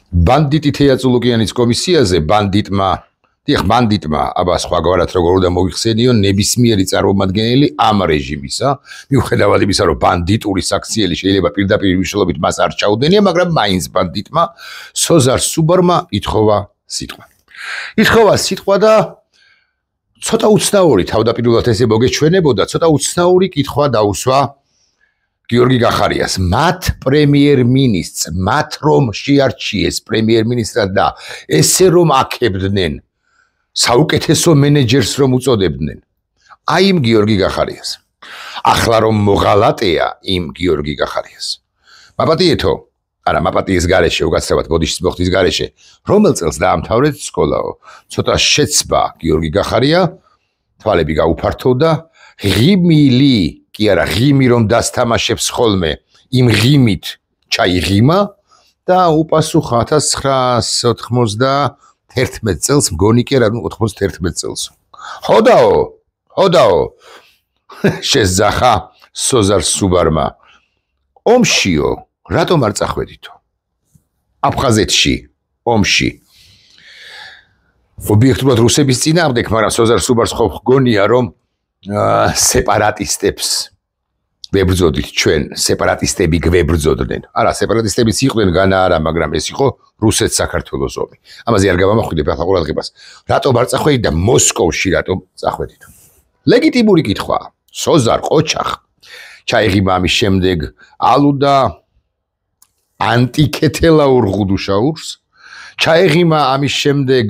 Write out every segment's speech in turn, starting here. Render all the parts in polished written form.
ბანდიტი თეატრულოკიანის კომისიაზე ბანდიტმა აბა სხვაგვარად როგორ უნდა მოიხსენიო ნებისმიერი წარმომადგენელი ამ რეჟიმისა მიუხედავად იმისა რომ ბანდიტური საქციელი შეიძლება პირდაპირ მნიშვნელობით მას არ ჩაუდენია მაგრამ მაინც ბანდიტმა სოზარ სუბარმა ითხოვა სიტყვა და ცოტა უცნაური თავდაპირველად ესე მოგეჩვენებოდა ცოტა უცნაური კითხვა დაუსვა გიორგი გახარიას მათ პრემიერ-მინისტრს მათ რომ შეარჩიეს პრემიერ-მინისტრად და ესე რომ აქებდნენ საუკეთესო მენეჯერს რომ უწოდებდნენ აი იმ გიორგი გახარიას ახლა რომ მოღალატეა იმ გიორგი გახარიას მაპატიეთო არა მაპატიეს გარეშე უკაცრავად ბოდიშის მოხდის გარეშე რომელ წელს დაამთავრეთ სკოლაო ცოტა შეცბა გიორგი გახარია თვალები გაუფართოვდა ღიმილი კი არა ღიმი რომ დასთამაშებს ხოლმე იმ ღიმით ჩაიღიმა და უპასუხა 1991 წელს მგონი კი არა 91 წელს ხოდაო შეზახა სოზარ სუბარმა ომშიო რატომ არ წახვედითო აფხაზეთში ომში ობიექტურად რუსების წინააღმდეგ მაგრამ სოზარ სუბარს ხო გონია რომ სეპარატისტებს ვებრძოდით ჩვენ სეპარატისტები გვებრძოდნენ არა სეპარატისტებიც იყვნენ განა არა მაგრამ ეს იყო რუსეთ საქართველოს ომი ამაზე არ გავამახვილებ ახლა ყურადღებას რატომ არ წახვედით და მოსკოვში რატომ წახვედით ლეგიტიმური კითხვაა სოზარ ყოჩახ ჩაიღიმა ამის შემდეგ ალუდა ანტიკეთელაურ ღუდუშაურს ჩაიღიმა ამის შემდეგ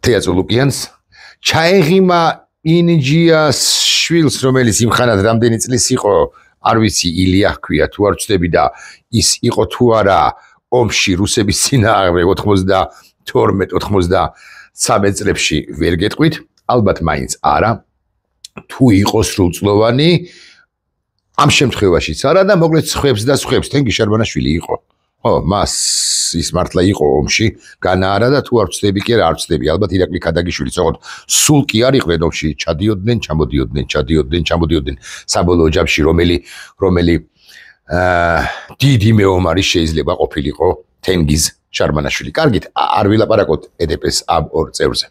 თეატრულოკიანს ჩაეღიმა ინჯიას შვილს რომელიც იმხანად რამდენი წლის იყო არ ვიცი ილია ჰქვია თუ არ ვწდები და ის იყო თუ არა ომში რუსების წინააღმდეგ 92-93 წლებში ვერ გეტყვით ალბათ მაინც არა თუ იყო სრულწლოვანი ამ შემთხვევაშიც არა და მოკლედ სხვებს თენგი შარბანაშვილი იყო ხო მას ის მართლა იყო ომში განა არა და თუ არ ვწდები კი არა არ ვწდები ალბათ ირაკლი ქადაგიშვილი წოღოთ სულ კი არ იყვნენ ომში ჩადიოდნენ ჩამოდიოდნენ საბოლოო ჯამში რომელი დიდი მეომარი შეიძლება ყოფილიყო თენგიზ შარბანაშვილი კარგით არ ვილაპარაკოთ ედეპეს ამ ორ წევრზე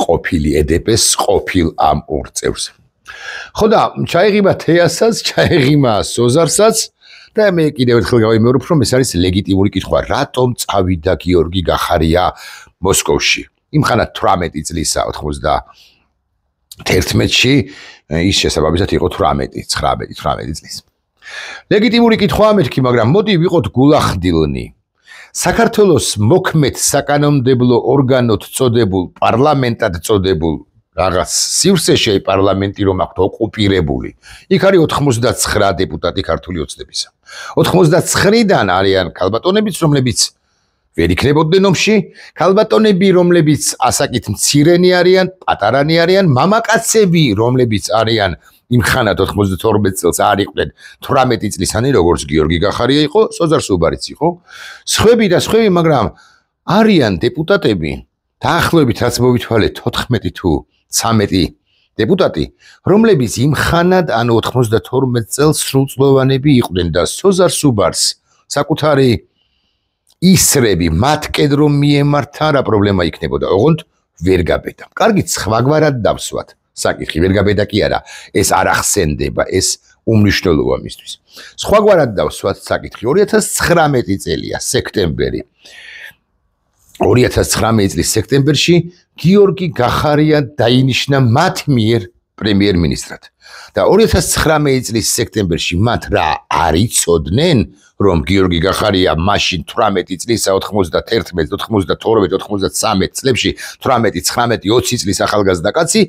ყოფილი ედეპეს ყოფილ ამ ორ წევრზე ხო და ჩაეღიმა თეასაც ჩაეღიმა სოზარსაც და მე კიდევ ერთხელ გავიმეორებ რომ ეს არის ლეგიტიმური კითხვა რატომ წავიდა გიორგი გახარია მოსკოვში იმხანად 18 წლისა 91-ში ის შესაბამისად იყო 19 წლის ლეგიტიმური კითხვა მეთქი მაგრამ მოდი ვიყოთ გულახდილნი საქართველოს მოქმედ საკანონმდებლო ორგანოდ წოდებულ პარლამენტად წოდებულ რაღაც სივრცეში პარლამენტი რომ აქვთ ოკუპირებული იქ არის 99 დეპუტატი ქართული ოცნებისა 99-დან არიან ქალბატონებიც რომლებიც ვერ იქნებოდნენ ომში ქალბატონები რომლებიც ასაკით მცირენი არიან პატარანი არიან მამაკაცები რომლებიც არიან იმხანად 92 წელს არ იყვნენ 18 წლისანი როგორც გიორგი გახარია იყო სოზარ სუბარიც იყო სხვები მაგრამ არიან დეპუტატები დაახლოებით რაც მოვითვალეთ 14 თუ 13 დეპუტატი რომლებიც იმხანად ან 92 წელს სრულწლოვანები იყვნენ და სოზარ სუბარს საკუთარი ისრები მათ კედრომ მიემართა რა პრობლემა იქნებოდა ოღონდ ვერ გაბედა კარგით სხვაგვარად დავსვათ საკითხი ვერ გაბედა კი არა ეს არ ახსენდება ეს უმნიშვნელოა მისთვის სხვაგვარად დავსვათ საკითხი 2019 წელია სექტემბერი 2019 წლის სექტემბერში გიორგი გახარია დაინიშნა მათ მიერ პრემიერ-მინისტრად და 2019 წლის სექტემბერში მათ რა არ იცოდნენ რომ გიორგი გახარია მაშინ 18 წლისა 91, 92, 93 წლებში 18, 19, 20 წლის ახალგაზრდა კაცი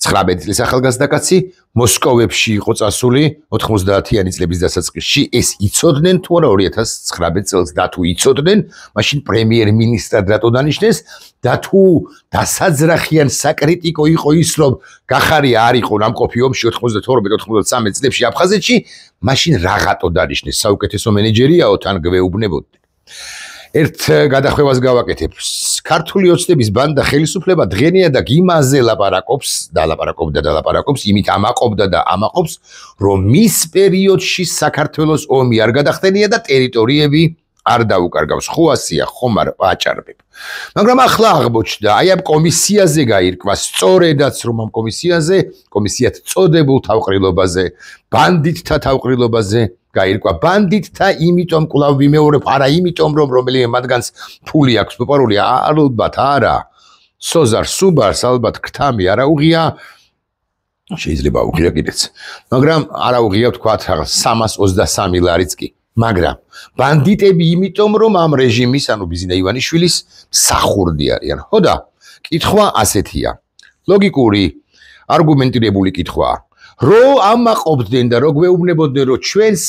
19 წლის ახალგაზრდა კაცი მოსკოვებში იყო წასული 90-იანი წლების დასაწყისში ეს იცოდნენ თუ არა 2019 წელს და თუ იცოდნენ მაშინ პრემიერ-მინისტრად რატო დანიშნეს და თუ დასაძრახიან საკრიტიკო იყო ის რომ გახარია არ იყო ნამყოფი ომში 92-93 წლებში აფხაზეთში მაშინ რაღაცო დანიშნეს საუკეთესო მენეჯერიაო თან გვეუბნებოდნენ ერთ გადახვევას გავაკეთებ ქართული ოცნების ბანდა ხელისუფლება დღენიადაგ იმაზე ლაპარაკობს იმით ამაყობდა და ამაყობს რომ მის პერიოდში საქართველოს ომი არ გადახდენია და ტერიტორიები არ დაუკარგავს 500-ია ხომ არ ვაჭარბებ. მაგრამ ახლა აღმოჩნდა, აი ამ კომისიაზე გაირკვა სწორედაც რომ ამ კომისიათ წოდებულ თავყრილობაზე, ბანდიტთა თავყრილობაზე გაირკვა ბანდიტთა, იმიტომ კვლავ ვიმეორებ, არა იმიტომ რომ რომელიმე მათგანს ფული აქვს მოპარული, ალბათ არა. სოზარ სუბარს ალბათ ქთამი არა უღია, შეიძლება უღია კიდეც. მაგრამ არა უღია თქვა რაღაც 323 ლარიც კი. მაგრამ ბანდიტები იმიტომ რომ ამ რეჟიმის, ანუ ბიზინა ივანიშვილის მსახურდი არიან. ხო და კითხვა ასეთია. ლოგიკური, არგუმენტირებული კითხვაა. რო ამაყობდნენ და რო გვეუბნებოდნენ რომ ჩვენი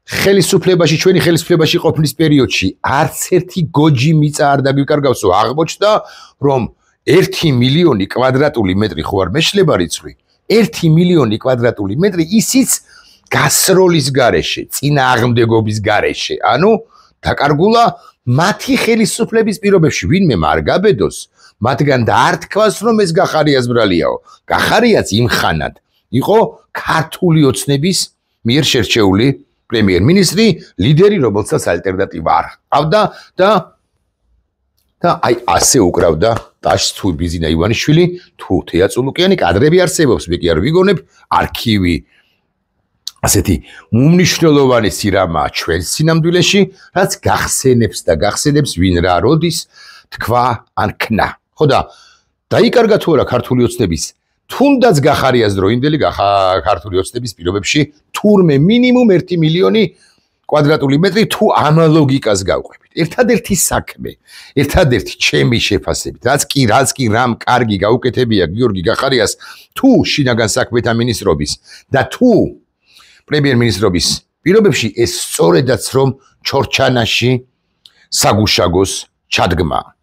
ხელისუფლებაში ყოფნის პერიოდში არც ერთი გოჯი მიწა არ დაგვიკარგავსო, აღმოჩნდა რომ 1 მილიონი კვადრატული მეტრი ხო არ მეშლება რიცხვი. 1 მილიონი კვადრატული მეტრი ისიც გასროლის გარეშე, წინააღმდეგობის გარეშე. ანუ დაკარგულა მათი ხელისუფლების პირობებში, ვინმე არ გაბედოს, მათგან და არ თქვას რომ ეს გახარიას ბრალიაო. გახარიაც იმხანად იყო ქართული ოცნების მიერ შერჩეული პრემიერ-მინისტრი, ლიდერი, რომელსაც ალტერნატივა არ ჰყავდა და აი ასე უკრავდა ტაშს თუ ბიზინა ივანიშვილი, თუ თეა წულუკიანი, კადრები არსებობს, მე კი არ ვიგონებ, არქივი ასეთი უმნიშვნელოვანი სირამაა ჩვენ სინამდვილეში, რაც გახსენებს ვინ რა როდის თქვა ან ქნა. ხო და დაიკარგა თუ არა ქართული ოცნების თუნდაც გახარიას დროინდელი ქართული ოცნების პირობებში თურმე მინიმუმ 1 მილიონი კვადრატული მეტრი თუ ამ ლოგიკას გავყვებით. ერთადერთი საქმე, ერთადერთი ჩემი შეფასებით, რაც კი რამ კარგი გაუკეთებია გიორგი გახარიას თუ შინაგან საქმეთა მინისტრობის და თუ პრემიერ-მინისტრობის პირობებში ეს სწორედაც რომ ჩორჩანაში საგუშაგოს ჩადგმა.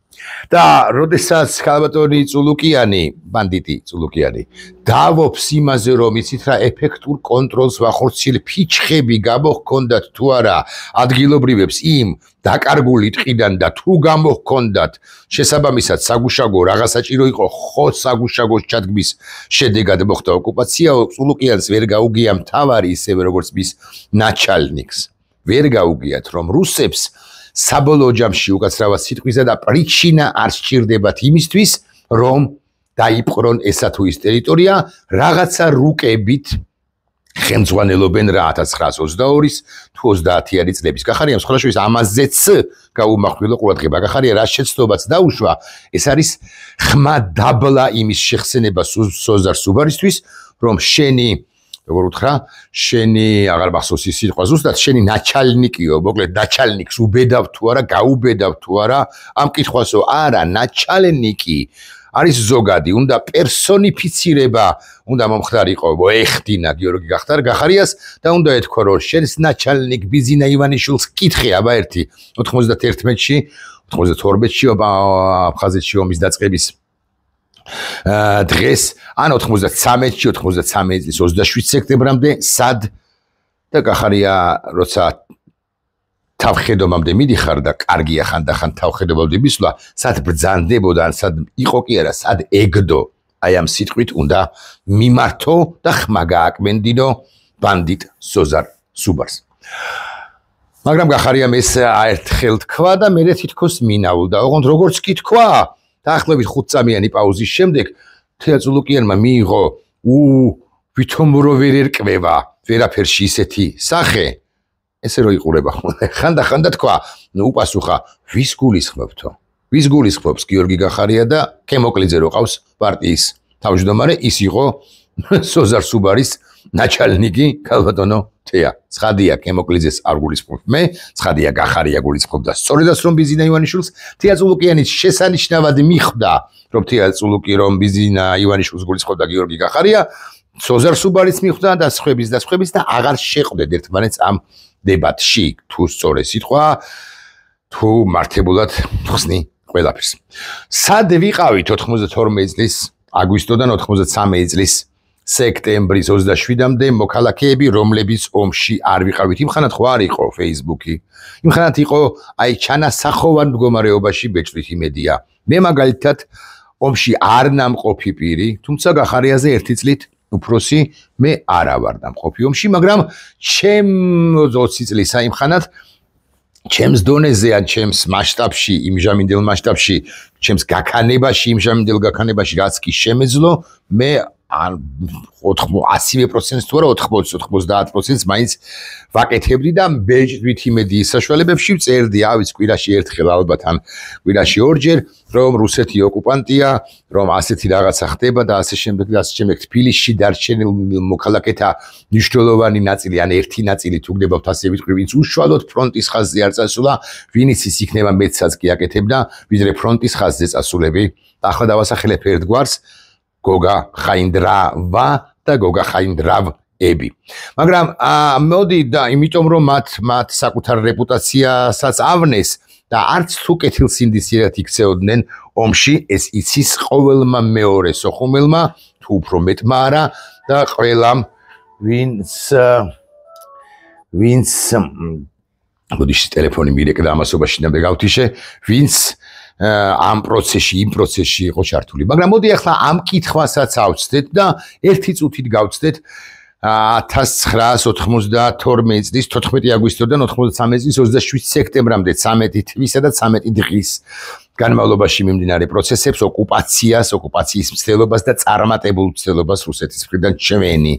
და როდესაც ქალბატონი წულუკიანი, ბანდიტი წულუკიანი, დავობს იმაზე რომ იცით რა ეფექტურ კონტროლს ვახორციელ ფიჩხები გამოჰქონდათ თუ არა ადგილობრივებს იმ დაკარგული ტყიდან და თუ გამოჰქონდათ შესაბამისად საგუშაგო რაღაცა საჭირო იყო ხო საგუშაგოს ჩადგმის შედეგად მოხდა ოკუპაცია, წულუკიანს ვერ გაუგია მთავარი ისევე როგორც მის ნაჩალნიკს. ვერ გაუგიათ რომ რუსებს საბოლოო ჯამში უკაცრავად სიტყვისა და პრიჩინა არ სჭირდებათ იმისთვის, რომ დაიპყრონ ესა თუ ის ტერიტორია, რაღაცა რუკებით ხელმძღვანელობენ რა 1922-ის თუ 30-იანი წლების. გახარიამ სხვა შორის ამაზეც გაუმახვილო ყურადღება. გახარია რა შეცდომაც დაუშვა, ეს არის ხმა დაბლა იმის შეხსენება სოზარ სუბარისთვის, რომ შენი როგორ უთხრა, შენი აღარ მახსოვს ის სიტყვა ზუსტად, შენი ნაჩალნიკიო, მოკლედ ნაჩალნიკს უბედავ თუ არა, გაუბედავ თუ არა, ამ კითხვასო არა, ნაჩალნიკი არის ზოგადი, უნდა პერსონიფიცირება, უნდა მომხდარიყო, მოეხდინა გიორგი გახარიას და უნდა ეთქვა რომ შენს ნაჩალნიკ ბიზინა ივანიშვილს კითხე აბა ერთი 91-ში, 92-ში აფხაზეთში ომის დაწყების დღეს ან 93-ში 93 წლის 27 სექტემბრამდე სად და გახარია როცა თავხედობამდე მიდიხარ და კარგია ხანდახან თავხედობამდე მისვლა სად ბრძანდებოდა ან სად იყო კი არა სად ეგდო აი ამ სიტყვით უნდა მიმართო და ხმა გააკმენდინო ბანდიტ სოზარ სუბარს მაგრამ გახარიამ ეს აერთხელ თქვა და მე თითქოს მინაულდა ოღონდ როგორც კი თქვა დაახლოებით 5 წამიანი პაუზის შემდეგ თეა წულუკიანმა მიიღო ვითომ რო ვერ ერკვევა ვერაფერში ისეთი სახე ესე რო იყურება ხანდახან და თქვა ნუ უპასუხა ვის გულისხმობს გიორგი გახარია და კემოკლიძე რო ყავს პარტიის თავმჯდომარე ის იყო სოზარ სუბარის ნაჩალნიკი ქალბატონო თეა ცხადია კემოკლიძეს არ გულისხმობ მე ცხადია გახარია გულისხმობდა სწორედაც რომ ბიზინა ივანიშვილს თეა წულუკიანის შესანიშნავად მიხვდა რომ თეა წულუკი რომ ბიზინა ივანიშვილს გულისხმობდა გიორგი გახარია სოზარ სუბარიც მიხვდა და სხვების და აღარ შეხვდეთ ერთმანეთს ამ დებატში თუ სწორე სიტყვა თუ მართებულად ხსნი ყველაფერს სად ვიყავით 92 წლის აგვისტოდან 93 წლის სექტემბრის 27-მდე მოქალაქეები რომლებიც ომში არ ვიყავით იმხანად ხო არ იყო Facebook-ი იმხანად იყო აი ჩანასახოვან მდგომარეობაში ბეჭდვითი მედია მე მაგალითად ომში არ ნამყოფი პირი თუმცა გახარიაზე ერთი წლით უფროსი მე არა ვარ დამყოფი ომში მაგრამ ჩემ 20 წლისა იმხანად ჩემს დონეზე ან ჩემს მასშტაბში, იმჟამინდელ მასშტაბში, ჩემს გაქანებაში, იმჟამინდელ გაქანებაში რაც კი შემეძლო, მე ან 100% თუ არა 80-90% მაინც ვაკეთებდი და ბეჭდვით იმედი საშუალებებში წერდი, ავიც კვირაში ერთხელ ალბათ ან კვირაში ორჯერ, რომ რუსეთი ოკუპანტია, რომ ასეთი რაღაცა ხდება და ასე შემდეგ და ასე შემდეგ. თბილისში დარჩენილ მოქალაქეთა მნიშვნელოვანი ნაწილი ან ერთი ნაწილი თუ გდებავთ ასე ვიტყვი, ვინც უშუალოდ ფრონტის ხაზზე არ წასულა, ვინიც ის იქნება მეცაც კი აკეთებდა, ვიდრე ფრონტის ხაზზე წასულები. ახლა დავასახელებ ერთგვარს გოგა ხაინდრავა და გოგა ხაინდრავები. მაგრამ მოდი და იმიტომ რომ მათ საკუთარ რეპუტაციასაც ავნეს და არც თუ კეთილსინდისიერად იქცეოდნენ ომში, ეს იცის ყოველმა მეორე სოხუმელმა, თუ უფრო მეტმა არა და ყველამ ვინც მოდი ტელეფონი მირეკდა ამასობაში და გავთიშე, ვინც ამ პროცესში, იმ პროცესში იყო ჩართული. მაგრამ მოდი ახლა ამ კითხვასაც ავწდეთ და ერთი წუთით გავწდეთ 1992 წლის 14 აგვისტოდან 93 წლის 27 სექტემბრამდე 13 თვისა და 13 დღის განმავლობაში მიმდინარე პროცესებს, ოკუპაციის მცდელობას და წარმატებულ მცდელობას რუსეთის მხრიდან ჩვენი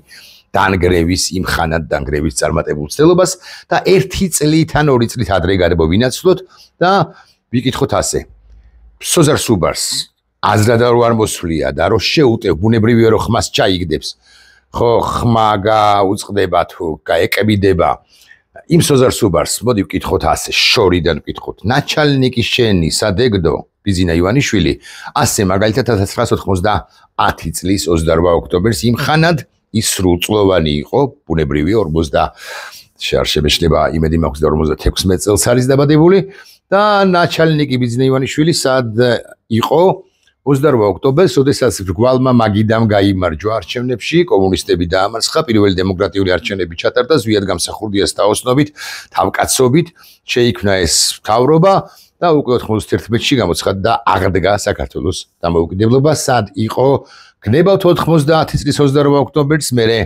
დანგრევის იმხანად დანგრევის წარმატებულ მცდელობას და 1 წლით ან 2 წლით ადრე გადმოვინაცვლოთ და ვიკითხოთ ასე. სოზარ სუბარს აზრად არ მოსვლია და რო შეუტევ ბუნებრივია რომ ხმას ჩაიგდებს ხო ხმა გაუწყდება თუ გაეკებიდება იმ სოზარ სუბარს მოდი ვკითხოთ ასე შორიდან ვკითხოთ ნაჩალნიკი შენი სადეგდო ბიზინა ივანიშვილი ასე მაგალითად 1990 წლის 28 ოქტომბერს იმხანად ის სრულწლოვანი იყო ბუნებრივია 40 შეარშებეშლება იმედი მაქვს და 56 წელს არის დაბადებული და ნაჩალნიკი ბიზინა ივანიშვილი სად იყო 28 ოქტომბერს, როდესაც რგვალმა მაგიდამ გაიმარჯვა არჩევნებში, კომუნისტები დაამარცხა, პირველი დემოკრატიული არჩევნები ჩატარდა, ზვიად გამსახურდიას თაოსნობით, თავკაცობით, შეიქმნა ეს მთავრობა და უკვე 91-ში გამოცხადდა და აღდგა საქართველოს დამოუკიდებლობა, სად იყო გნებავთ 90 წლის 28 ოქტომბერს, მერე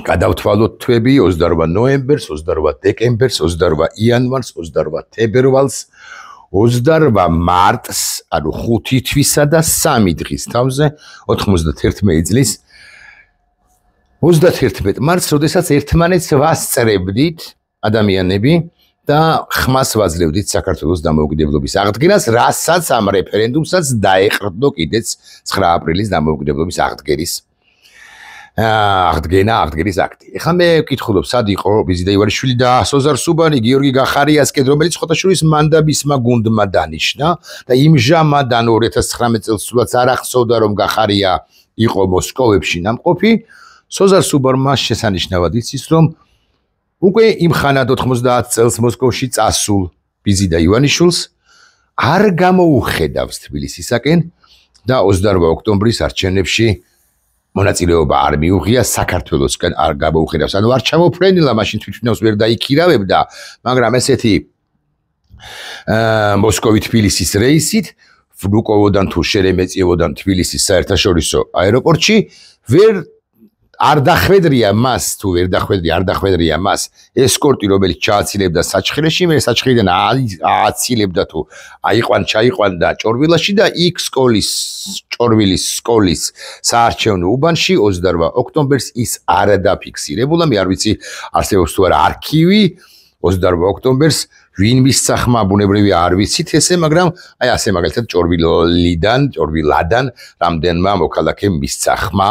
გადავთვალოთ თვები 28 ნოემბერს, 28 დეკემბერს, 28 იანვარს, 28 თებერვალს 28 მარტს, ანუ 5 თვისა და 3 დღის თავზე 91 წლის 31 მარტს, როდესაც ერთმანეთს ვასწრებდით ადამიანები და ხმას ვაძლევდით საქართველოს დამოუკიდებლობის აღდგენას, რასაც ამ რეფერენდუმსაც დაეყრდნო კიდეც 9 აპრილის დამოუკიდებლობის აღდგენის აქტი. ეხლა მე ვკითხულობ, სად იყო ბიზინა ივანიშვილი და სოზარ სუბანი, გიორგი გახარიასკენ, რომელიც ხოთაშურის მანდაბისმა გუნდმა დანიშნა და იმჟამადან 2019 წელს სულაც არ ახსოვდა, რომ გახარია იყო მოსკოვებში ნამყოფი. სოზარ სუბარმა შესანიშნავად იცის, რომ უკვე იმხანად 90 წელს მოსკოვში წასულ ბიზინა ივანიშვილს არ გამოუხედავს თბილისისაკენ და 28 ოქტომბრის არჩევნებში მონაწილეობა არ მიუღია საქართველოსკენ არ გამოუხედავს. ანუ არ ჩამოფრენილა, მაშინ თვითონაც ვერ დაიქირავებდა, მაგრამ ესეთი მოსკოვი თბილისის რეისით ვნუკოვოდან თუ შერემეტიევოდან თბილისის საერთაშორისო აეროპორტში არ დახვედრია მას თუ ვერ დახვედრია, არ დახვედრია მას ესკორტი, რომელიც ჩააცილებდა საჩხერეში, მე საჩხერიდან ააცილებდა თუ ჩაიყვანდა ჭორვილაში და იქ ჭორვილის სკოლის საარჩევნო უბანში 28 ოქტომბერს ის არ დაფიქსირებულა, მე არ ვიცი არსებობს თუ არა არქივი 28 ოქტომბერს ვინ მისცა ხმა ბუნებრივია არ ვიცით ესე, მაგრამ აი ასე მაგალითად ჭორვილადან რამდენმა მოქალაქემ მისცა ხმა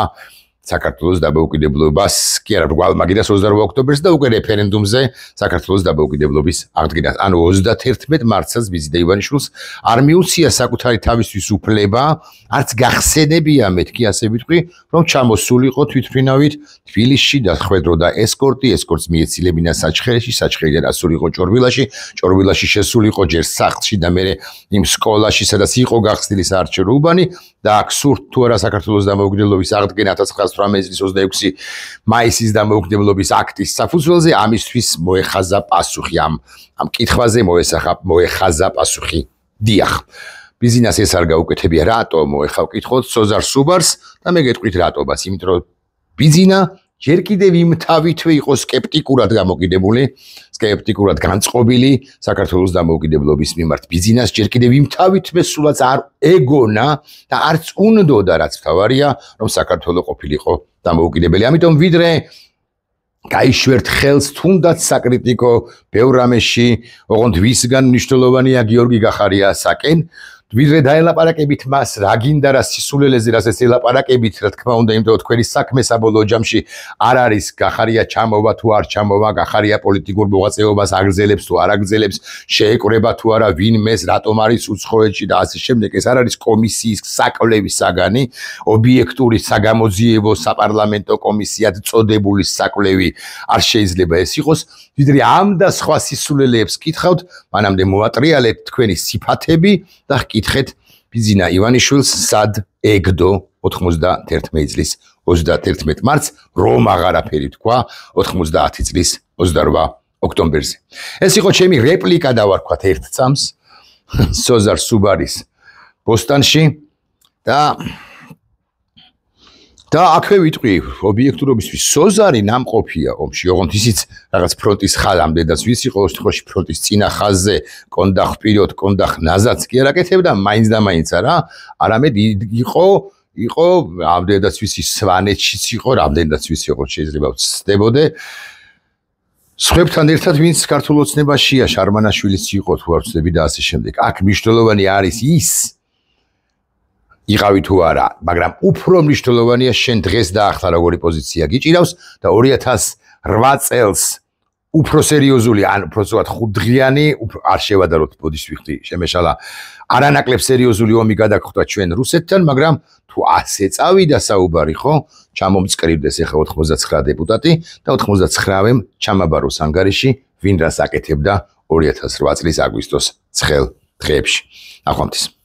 საქართველოს დამოუკიდებლობას, კი არა, რგვალმაგიდას 28 ოქტომბერს და უკვე რეფერენდუმზე საქართველოს დამოუკიდებლობის აღდგენას. ანუ 31 მარტსაც ბიზინა ივანიშვილს არ მიუცია საკუთარი თავისთვის უფლება, არც გახსენებია მეთქი ასე ვიტყვი, რომ ჩამოსულიყო თვითმფრინავით თბილისში და ხვედროდა ესკორტი, ესკორტს მიეცილებინა საჩხერეში, საჩხერიდან ასულიყო ჭორვილაში შესულიყო ჯერ სახლში და მერე იმ სკოლაში, სადაც იყო გახსნილი საარჩევნო უბანი და აქ სურთ თუ არა საქართველოს დამოუკიდებლობის აღდგენა 1918 წლის 26 მაისის დამოუკიდებლობის აქტის საფუძველზე, ამისთვის მოეხაზა პასუხი ამ კითხვაზე მოეხაზა პასუხი. დიახ. ბიზნეს ეს არ გაუკეთებია, რატო მოეხავ კითხოთ სოზარ სუბარს და მე გეტყვით რატომაც, იმიტომ რომ ბიზნა ჯერ კიდევ იმ თავითვე იყო სკეპტიკურად გამოკიდებული, სკეპტიკურად განწყობილი საქართველოს დამოუკიდებლობის მიმართ ბიზნეს, ჯერ კიდევ იმ თავითვე სულაც არ ეგონა და არც უნდოდა, რაც თავარია, რომ საქართველოს ყოფილიყო დამოუკიდებელი. ამიტომ ვიდრე გაიშვერთ ხელს თუნდაც საკრიტიკო ბევრ რამეში, ოღონდ ვისგან მნიშვნელოვანია გიორგი გახარიასაკენ, ვიდრე დაელაპარაკებით მას, რა გინდა რა სისულელეზე, რასაც ელაპარაკებით, რა თქმა უნდა, იმიტომ რომ თქვენი საქმე საბოლოო ჯამში არ არის გახარია ჩამოვა თუ არ ჩამოვა, გახარია პოლიტიკურ მოღვაწეობას აგრძელებს თუ არ აგრძელებს, შეეკრება თუ არა ვინმეს, რატომ არის უცხოეთში და ასე შემდეგ. ეს არ არის კომისიის საკვლევის საგანი, ობიექტური საგამოძიებო საპარლამენტო კომისიად წოდებული საკვლევი არ შეიძლება ეს იყოს. ვიდრე ამ და სხვა სისულელეებს კითხავთ, მანამდე მოატრიალეთ თქვენი სიფათები და გკითხეთ ბიზინა ივანიშვილს სად ეგდო 91 წლის 31 მარტს რომ აღარაფერი თქვა 90 წლის 28 ოქტომბერზე. ეს იყო ჩემი რეპლიკა დავარქვათ ერთ წამს სოზარ სუბარის ბოსტანში და აქვე ვიტყვი ობიექტურობისთვის სოზარი ნამყოფია ომში, ოღონდ ისიც რაღაც ფრონტის ხაზამდედაც ვის იყო ოშთხოვში ფრონტის წინა ხაზზე კონდახ პიროთ, კონდახ ნაზაც კი არ აკეთებდა მაინც და მაინც არამედ იყო ამდენადაც ვისი სვანეთშიც იყო, რამდენადაც ვისი იყო შეიძლება ვცდებოდე. სხვებთან ერთად ვინც ქართულ ოცნებაშია, შარმანაშვილიც იყო თუ არ ვცდები და ასე შემდეგ. აქ მნიშვნელოვანი არის ის იყავი თუ არა, მაგრამ უფრო მნიშვნელოვანია შენ დღეს დაახლა როგორი პოზიცია გიჭირავს და 2008 წელს უფრო სერიოზული ან უფრო სწორად ხუთდღიანი არ შევადაროთ ბოდიშვილი შემეშალა არანაკლებ სერიოზული ომი გადაგხვდა ჩვენ რუსეთთან, მაგრამ თუ ასე წავიდა საუბარი, ხო, ჩამომწკრივდეს ახლა 99 დეპუტატი და 99-მ ჩამაბაროს ანგარიში, ვინ რას აკეთებდა 2008 წლის აგვისტოს ცხელ დღეებში. ნახვამდის.